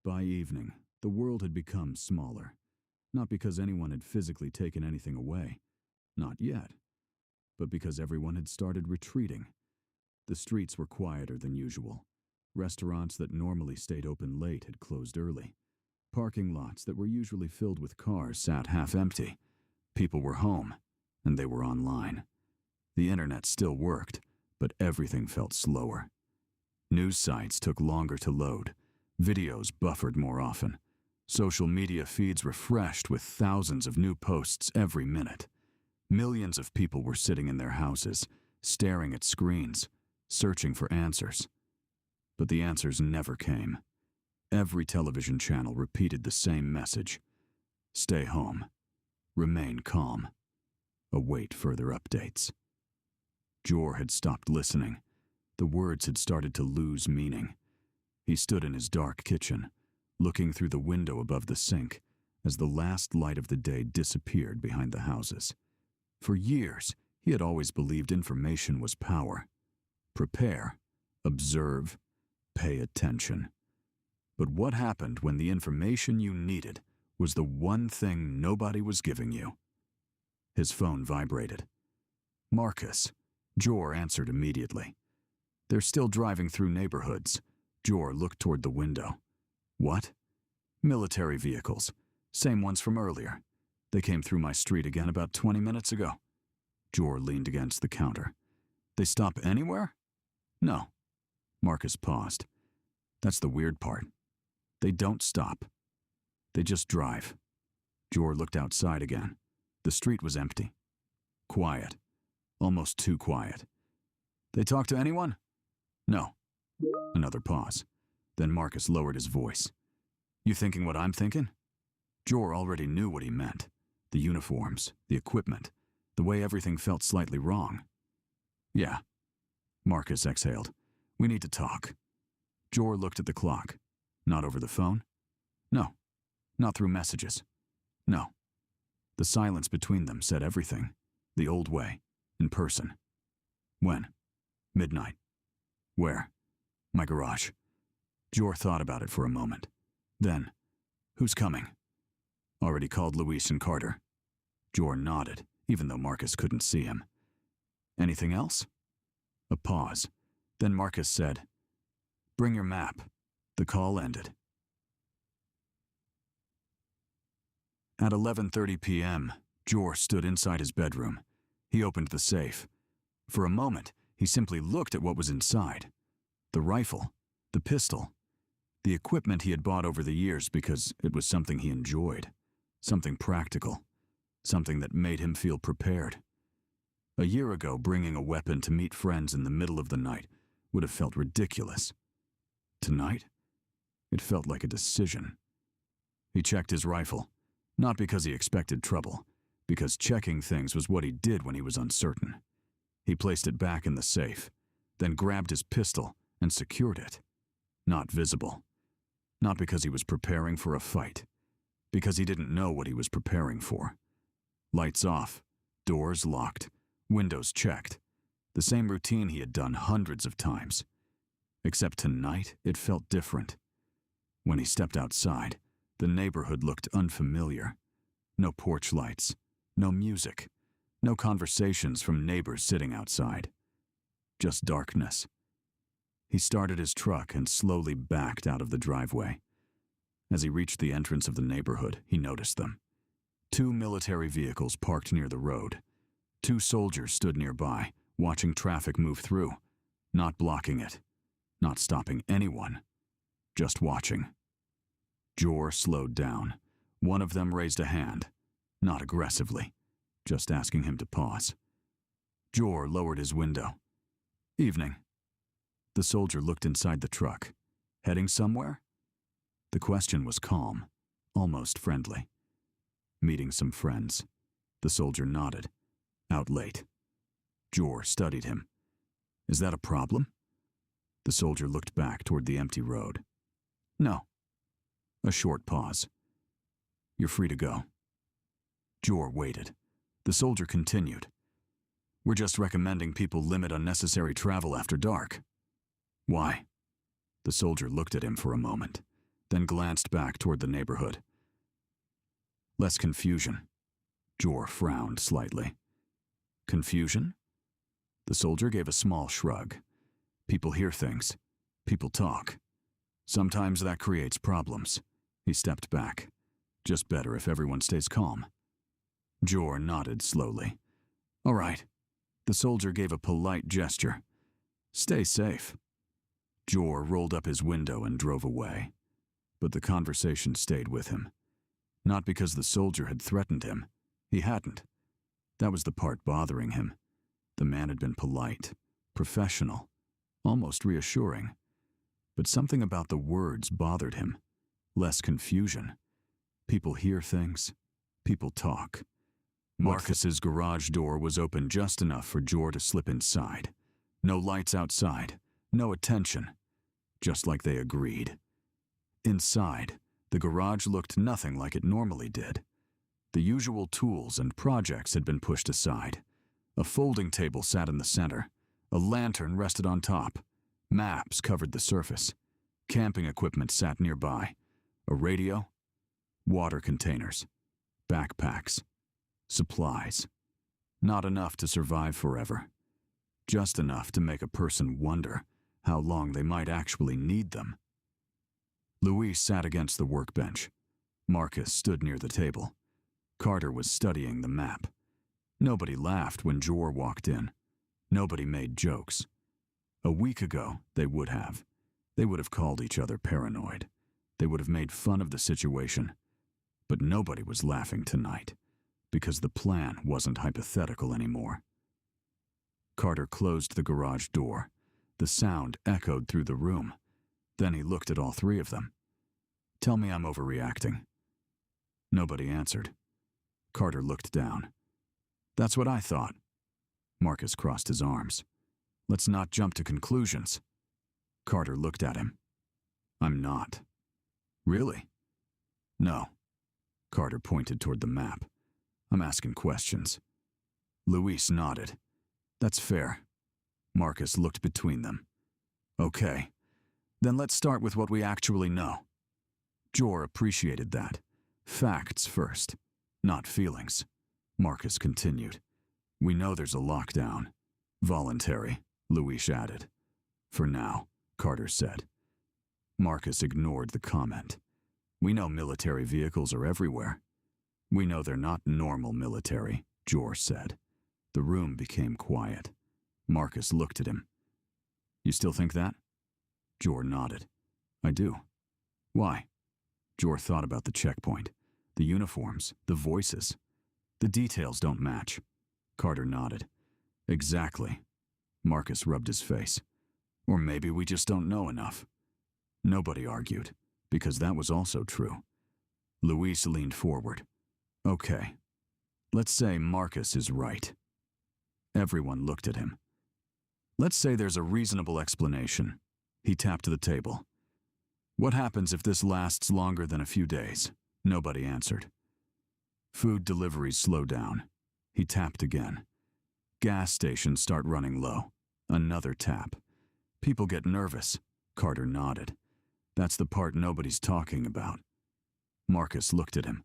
By evening, the world had become smaller, not because anyone had physically taken anything away, not yet, but because everyone had started retreating. The streets were quieter than usual. Restaurants that normally stayed open late had closed early. Parking lots that were usually filled with cars sat half empty. People were home, and they were online. The internet still worked, but everything felt slower. News sites took longer to load. Videos buffered more often. Social media feeds refreshed with thousands of new posts every minute. Millions of people were sitting in their houses, staring at screens, searching for answers. But the answers never came. Every television channel repeated the same message. Stay home. Remain calm. Await further updates. Jor had stopped listening. The words had started to lose meaning. He stood in his dark kitchen, looking through the window above the sink as the last light of the day disappeared behind the houses. For years, he had always believed information was power. Prepare, observe, pay attention. But what happened when the information you needed was the one thing nobody was giving you? His phone vibrated. Marcus. Jor answered immediately. They're still driving through neighborhoods. Jor looked toward the window. What? Military vehicles. Same ones from earlier. They came through my street again about 20 minutes ago. Jor leaned against the counter. They stop anywhere? No. Marcus paused. That's the weird part. They don't stop. They just drive. Jor looked outside again. The street was empty. Quiet. Almost too quiet. They talk to anyone? No. Another pause. Then Marcus lowered his voice. You thinking what I'm thinking? Jor already knew what he meant. The uniforms, the equipment, the way everything felt slightly wrong. Yeah. Marcus exhaled. We need to talk. Jor looked at the clock. Not over the phone? No. Not through messages? No. The silence between them said everything. The old way. In person. When? Midnight. Where? My garage. Jor thought about it for a moment. Then, who's coming? Already called Luis and Carter. Jor nodded, even though Marcus couldn't see him. Anything else? A pause. Then Marcus said, Bring your map. The call ended. At 11:30 p.m., Jor stood inside his bedroom. He opened the safe. For a moment, he simply looked at what was inside. The rifle, the pistol, the equipment he had bought over the years because it was something he enjoyed, something practical, something that made him feel prepared. A year ago, bringing a weapon to meet friends in the middle of the night would have felt ridiculous. Tonight, it felt like a decision. He checked his rifle, not because he expected trouble, because checking things was what he did when he was uncertain. He placed it back in the safe, then grabbed his pistol and secured it. Not visible. Not because he was preparing for a fight, because he didn't know what he was preparing for. Lights off, doors locked, windows checked. The same routine he had done hundreds of times. Except tonight, it felt different. When he stepped outside, the neighborhood looked unfamiliar. No porch lights, no music, no conversations from neighbors sitting outside. Just darkness. He started his truck and slowly backed out of the driveway. As he reached the entrance of the neighborhood, he noticed them. 2 military vehicles parked near the road. 2 soldiers stood nearby, watching traffic move through, not blocking it, not stopping anyone, just watching. Jor slowed down. One of them raised a hand, not aggressively, just asking him to pause. Jor lowered his window. Evening. The soldier looked inside the truck. Heading somewhere? The question was calm, almost friendly. Meeting some friends. The soldier nodded. Out late. Jor studied him. Is that a problem? The soldier looked back toward the empty road. No. A short pause. You're free to go. Jor waited. The soldier continued. We're just recommending people limit unnecessary travel after dark. Why? The soldier looked at him for a moment. then glanced back toward the neighborhood. Less confusion. Jor frowned slightly. Confusion? The soldier gave a small shrug. People hear things. People talk. Sometimes that creates problems. He stepped back. Just better if everyone stays calm. Jor nodded slowly. All right. The soldier gave a polite gesture. Stay safe. Jor rolled up his window and drove away. But the conversation stayed with him. Not because the soldier had threatened him. He hadn't. That was the part bothering him. The man had been polite, professional, almost reassuring. But something about the words bothered him. Less confusion. People hear things. People talk. Marcus's garage door was open just enough for Jor to slip inside. No lights outside. No attention. Just like they agreed. Inside, the garage looked nothing like it normally did. The usual tools and projects had been pushed aside. A folding table sat in the center. A lantern rested on top. Maps covered the surface. Camping equipment sat nearby. A radio. Water containers. Backpacks. Supplies. Not enough to survive forever. Just enough to make a person wonder how long they might actually need them. Louise sat against the workbench. Marcus stood near the table. Carter was studying the map. Nobody laughed when Jor walked in. Nobody made jokes. A week ago, they would have. They would have called each other paranoid. They would have made fun of the situation. But nobody was laughing tonight, because the plan wasn't hypothetical anymore. Carter closed the garage door. The sound echoed through the room. Then he looked at all three of them. Tell me I'm overreacting. Nobody answered. Carter looked down. That's what I thought. Marcus crossed his arms. Let's not jump to conclusions. Carter looked at him. I'm not. Really? No. Carter pointed toward the map. I'm asking questions. Luis nodded. That's fair. Marcus looked between them. Okay. Then let's start with what we actually know. Jor appreciated that. Facts first, not feelings. Marcus continued. We know there's a lockdown. Voluntary, Luis added. For now, Carter said. Marcus ignored the comment. We know military vehicles are everywhere. We know they're not normal military, Jor said. The room became quiet. Marcus looked at him. You still think that? Jor nodded. I do. Why? Jor thought about the checkpoint, the uniforms, the voices. The details don't match. Carter nodded. Exactly. Marcus rubbed his face. Or maybe we just don't know enough. Nobody argued, because that was also true. Luis leaned forward. Okay. Let's say Marcus is right. Everyone looked at him. Let's say there's a reasonable explanation. He tapped the table. What happens if this lasts longer than a few days? Nobody answered. Food deliveries slow down. He tapped again. Gas stations start running low. Another tap. People get nervous. Carter nodded. That's the part nobody's talking about. Marcus looked at him.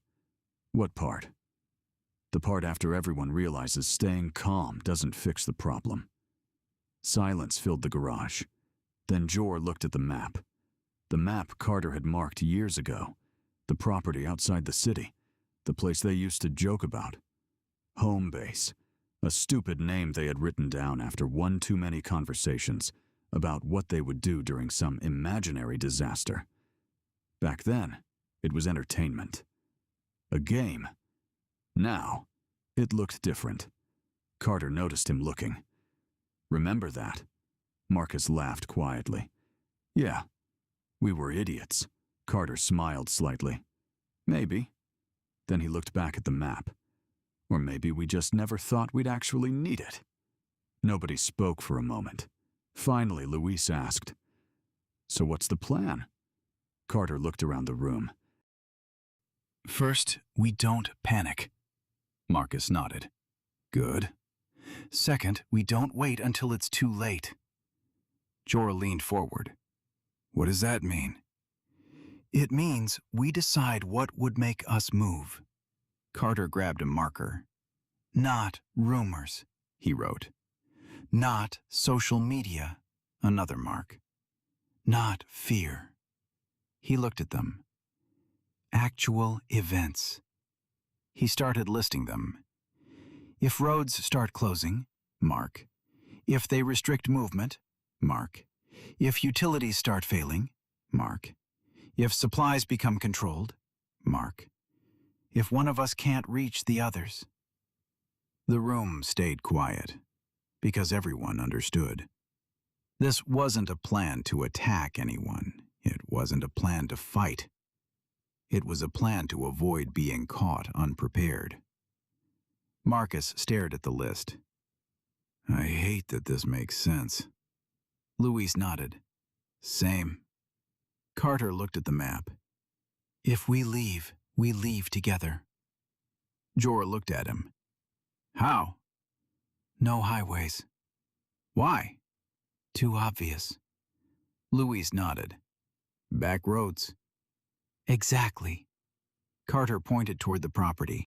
What part? The part after everyone realizes staying calm doesn't fix the problem. Silence filled the garage. Then Jor looked at the map. The map Carter had marked years ago. The property outside the city. The place they used to joke about. Home base. A stupid name they had written down after one too many conversations about what they would do during some imaginary disaster. Back then, it was entertainment. A game. Now, it looked different. Carter noticed him looking. Remember that? Marcus laughed quietly. Yeah. We were idiots. Carter smiled slightly. Maybe. Then he looked back at the map. Or maybe we just never thought we'd actually need it. Nobody spoke for a moment. Finally, Luis asked, So what's the plan? Carter looked around the room. First, we don't panic. Marcus nodded. Good. Second, we don't wait until it's too late. Jor leaned forward. What does that mean? It means we decide what would make us move. Carter grabbed a marker. Not rumors, he wrote. Not social media, another mark. Not fear. He looked at them. Actual events. He started listing them. If roads start closing, mark. If they restrict movement, mark. If utilities start failing, mark. If supplies become controlled, mark. If one of us can't reach the others. The room stayed quiet, because everyone understood. This wasn't a plan to attack anyone. It wasn't a plan to fight. It was a plan to avoid being caught unprepared. Marcus stared at the list. I hate that this makes sense. Louise nodded. Same. Carter looked at the map. If we leave together. Jor looked at him. How? No highways. Why? Too obvious. Louise nodded. Back roads. Exactly. Carter pointed toward the property.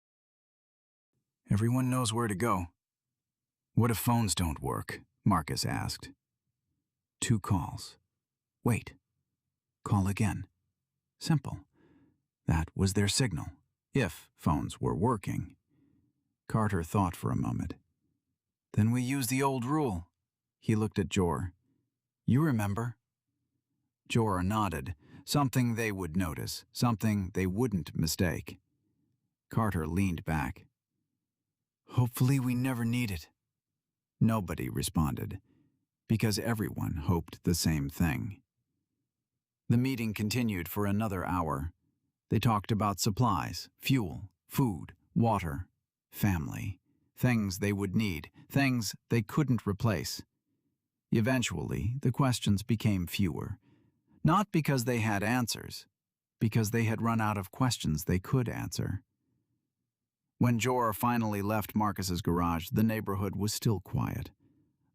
Everyone knows where to go. What if phones don't work? Marcus asked. 2 calls. Wait. Call again. Simple. That was their signal, if phones were working. Carter thought for a moment. Then we use the old rule. He looked at Jor. You remember? Jor nodded, something they would notice, something they wouldn't mistake. Carter leaned back. Hopefully we never need it. Nobody responded, because everyone hoped the same thing. The meeting continued for another hour. They talked about supplies, fuel, food, water, family, things they would need, things they couldn't replace. Eventually, the questions became fewer, not because they had answers, because they had run out of questions they could answer. When Jor finally left Marcus's garage, the neighborhood was still quiet.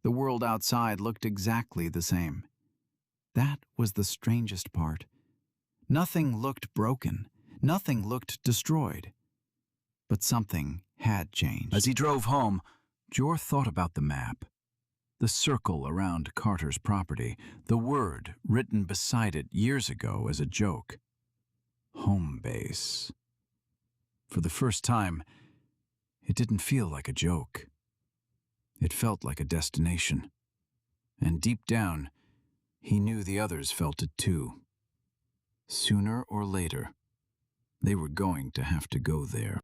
The world outside looked exactly the same. That was the strangest part. Nothing looked broken. Nothing looked destroyed. But something had changed. As he drove home, Jor thought about the map. The circle around Carter's property, the word written beside it years ago as a joke. Home base. For the first time, it didn't feel like a joke. It felt like a destination. And deep down, he knew the others felt it too. Sooner or later, they were going to have to go there.